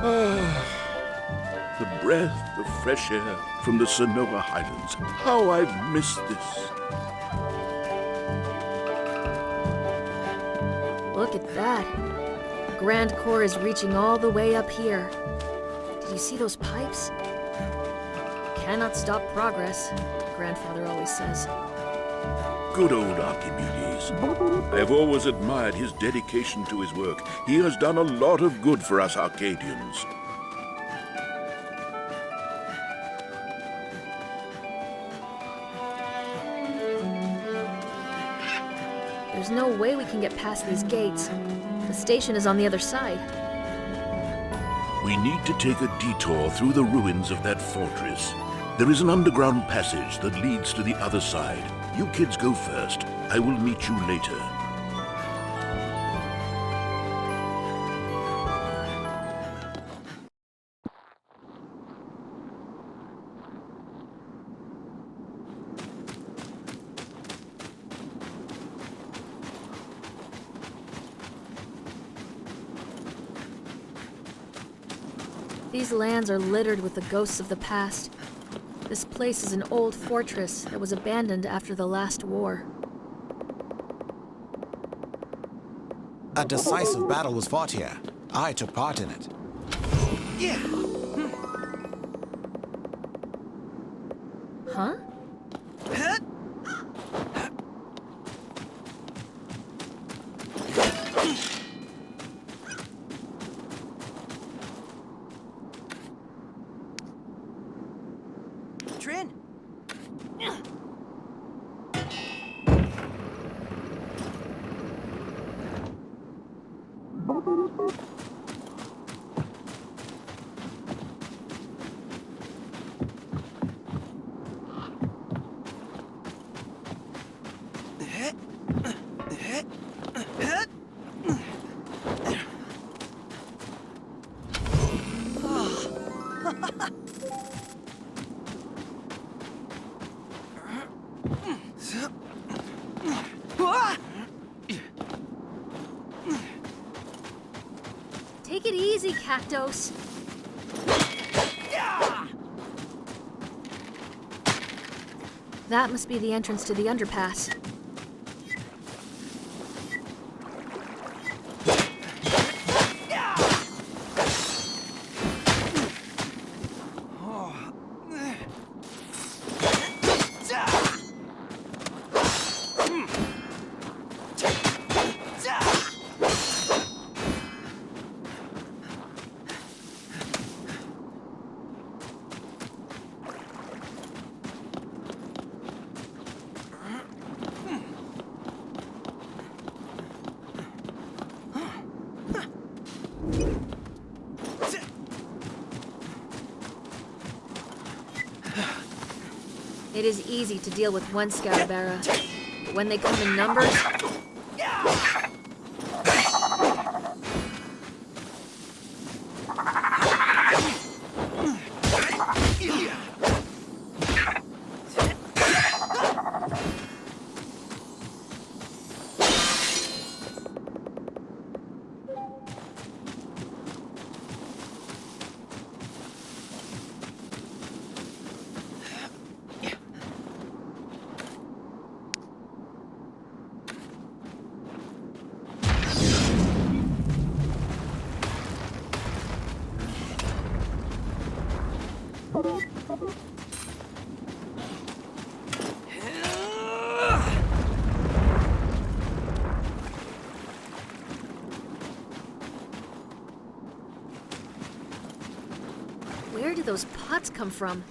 The breath of fresh air from the Sernoa Highlands. How I've missed this. Look at that. The Grand Core is reaching all the way up here. Did you see those pipes? Cannot stop progress, Grandfather always says. Good old Archimedes. I have always admired his dedication to his work. He has done a lot of good for us Arcadians. There's no way we can get past these gates. The station is on the other side. We need to take a detour through the ruins of that fortress. There is an underground passage that leads to the other side. You kids go first. I will meet you later. These lands are littered with the ghosts of the past. This place is an old fortress that was abandoned after the last war. A decisive battle was fought here. I took part in it. Yeah. Huh? Trin? Take it easy, Cactos. That must be the entrance to the underpass. It is easy to deal with one Scarabara, but when they come in numbers... Where did those pots come from?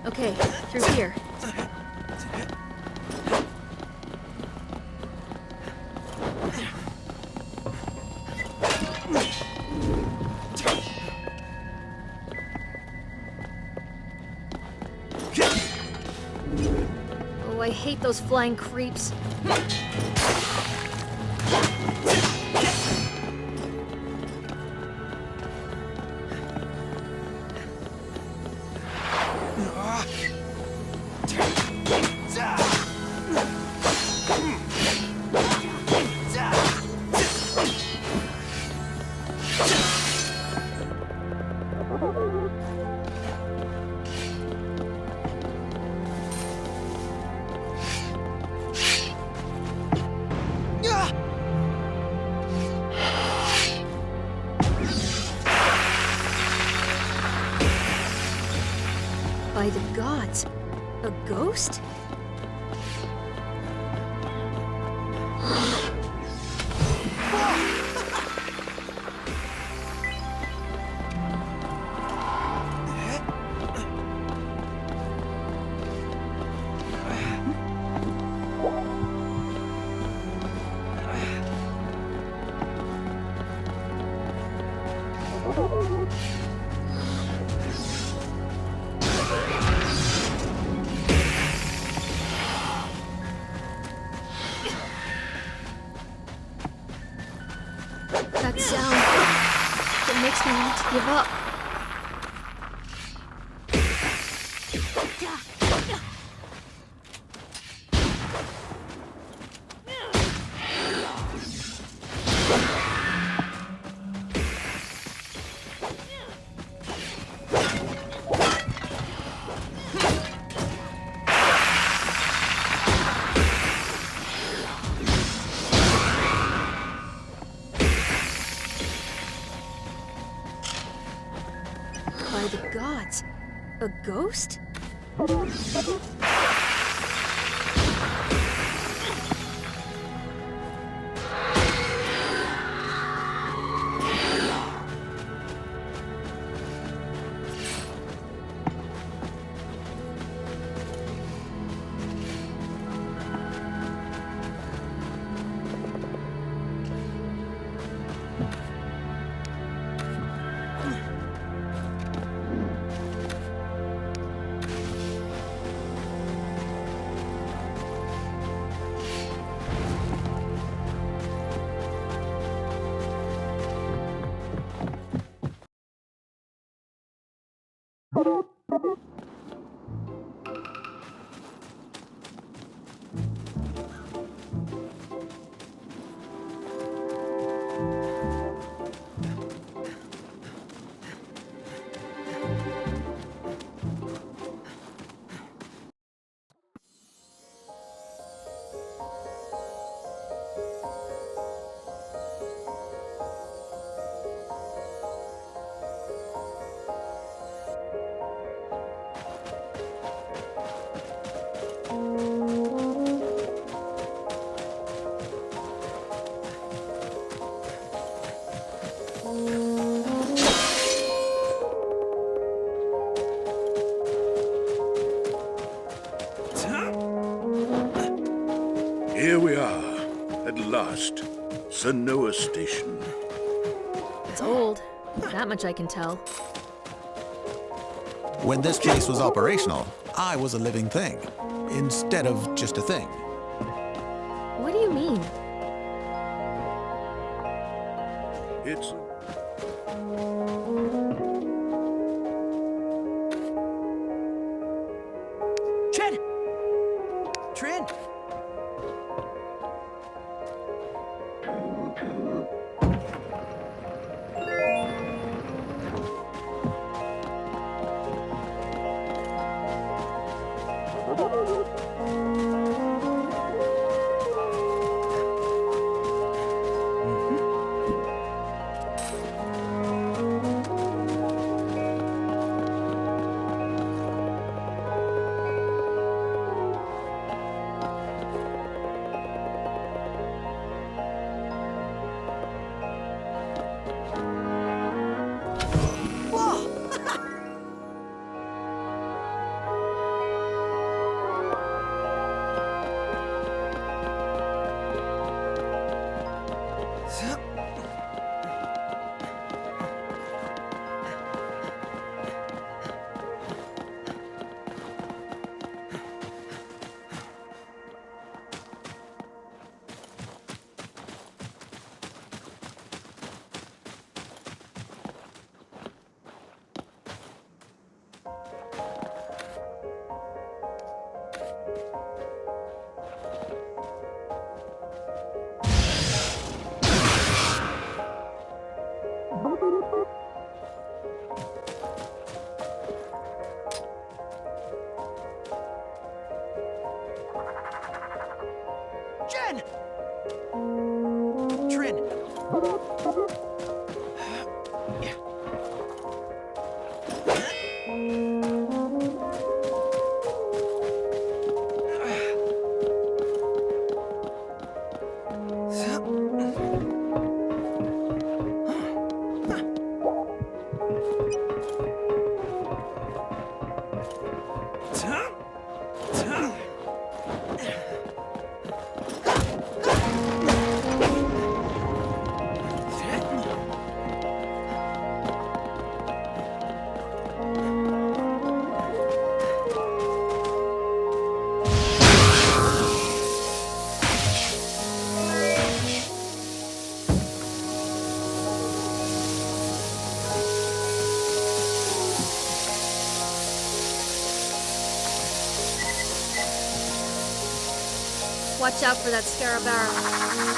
Okay, through here. Oh, I hate those flying creeps. By the gods, a ghost? That sound, it makes me want to give up. By the gods, a ghost? Here we are, at last. Sernoa Station. It's old. That much I can tell. When this place was operational, I was a living thing, instead of just a thing. What do you mean? It's... Trin! Trin! Watch out for that Scarabara.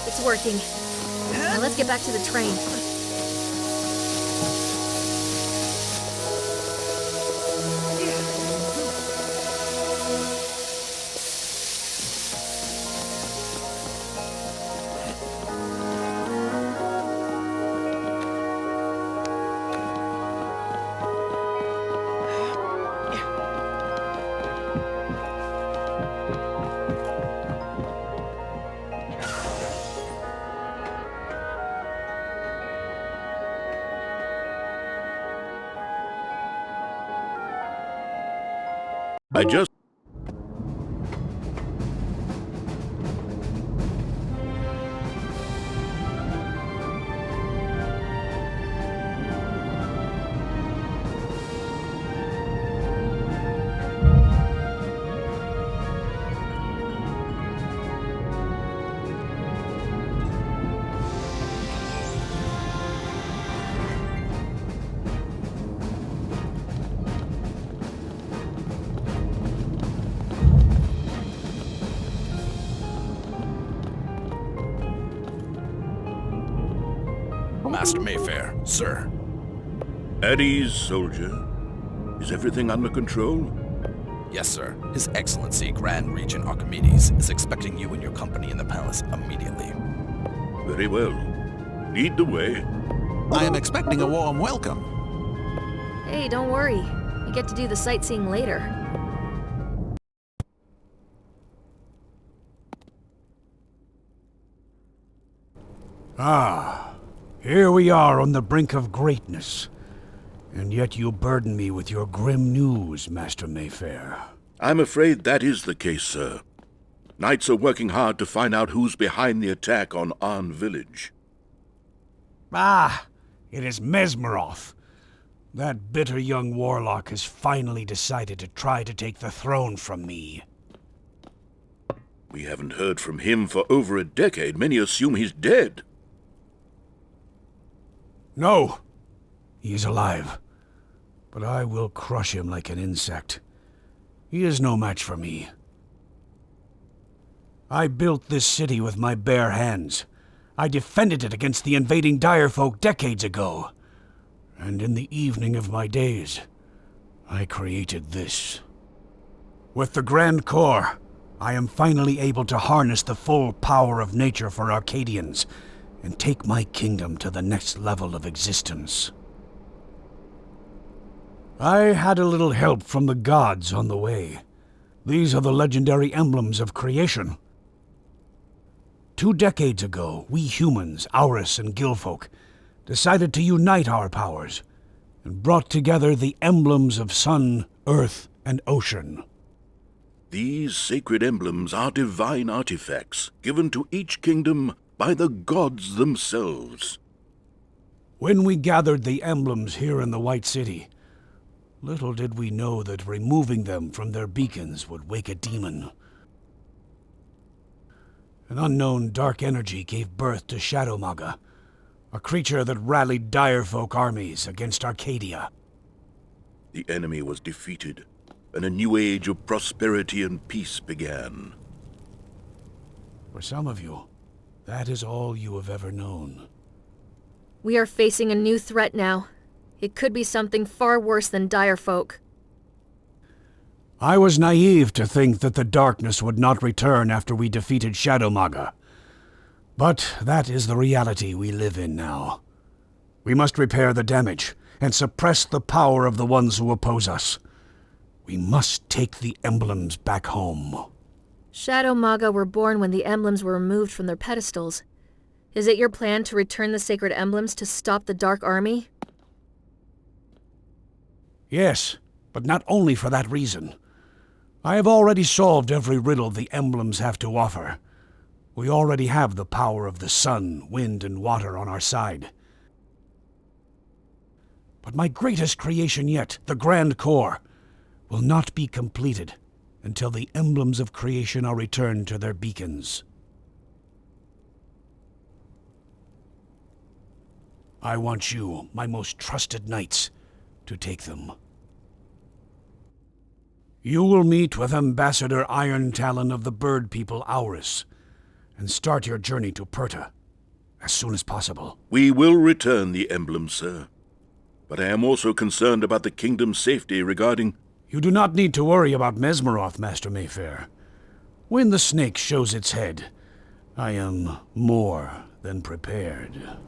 It's working. Now let's get back to the train. I just... Master Mayfair, sir. At ease, soldier. Is everything under control? Yes, sir. His Excellency, Grand Regent Archimedes, is expecting you and your company in the palace immediately. Very well. Lead the way. I am expecting a warm welcome. Hey, don't worry. You get to do the sightseeing later. Ah, here we are on the brink of greatness. And yet you burden me with your grim news, Master Mayfair. I'm afraid that is the case, sir. Knights are working hard to find out who's behind the attack on Arn Village. Ah, it is Mesmeroth. That bitter young warlock has finally decided to try to take the throne from me. We haven't heard from him for over a decade. Many assume he's dead. No, He is alive, but I will crush him like an insect. He is no match for me. I built this city with my bare hands. I defended it against the invading dire folk decades ago. And in the evening of my days, I created this. With the Grand Core, I am finally able to harness the full power of nature for Arcadians and take my kingdom to the next level of existence. I had a little help from the gods on the way. These are the legendary emblems of creation. 2 decades ago, we humans, Aurus and Gilfolk, decided to unite our powers and brought together the emblems of sun, earth, and ocean. These sacred emblems are divine artifacts given to each kingdom by the gods themselves. When we gathered the emblems here in the White City, little did we know that removing them from their beacons would wake a demon. An unknown dark energy gave birth to Shadowmaga, a creature that rallied direfolk armies against Arcadia. The enemy was defeated, and a new age of prosperity and peace began. For some of you, that is all you have ever known. We are facing a new threat now. It could be something far worse than direfolk. I was naive to think that the darkness would not return after we defeated Shadowmaga. But that is the reality we live in now. We must repair the damage and suppress the power of the ones who oppose us. We must take the emblems back home. Shadowmaga were born when the emblems were removed from their pedestals. Is it your plan to return the sacred emblems to stop the Dark Army? Yes, but not only for that reason. I have already solved every riddle the emblems have to offer. We already have the power of the sun, wind, and water on our side. But my greatest creation yet, the Grand Core, will not be completed until the emblems of creation are returned to their beacons. I want you, my most trusted knights, to take them. You will meet with Ambassador Iron Talon of the Bird People Aurus, and start your journey to Perta as soon as possible. We will return the emblems, sir. But I am also concerned about the kingdom's safety regarding... You do not need to worry about Mesmeroth, Master Mayfair. When the snake shows its head, I am more than prepared.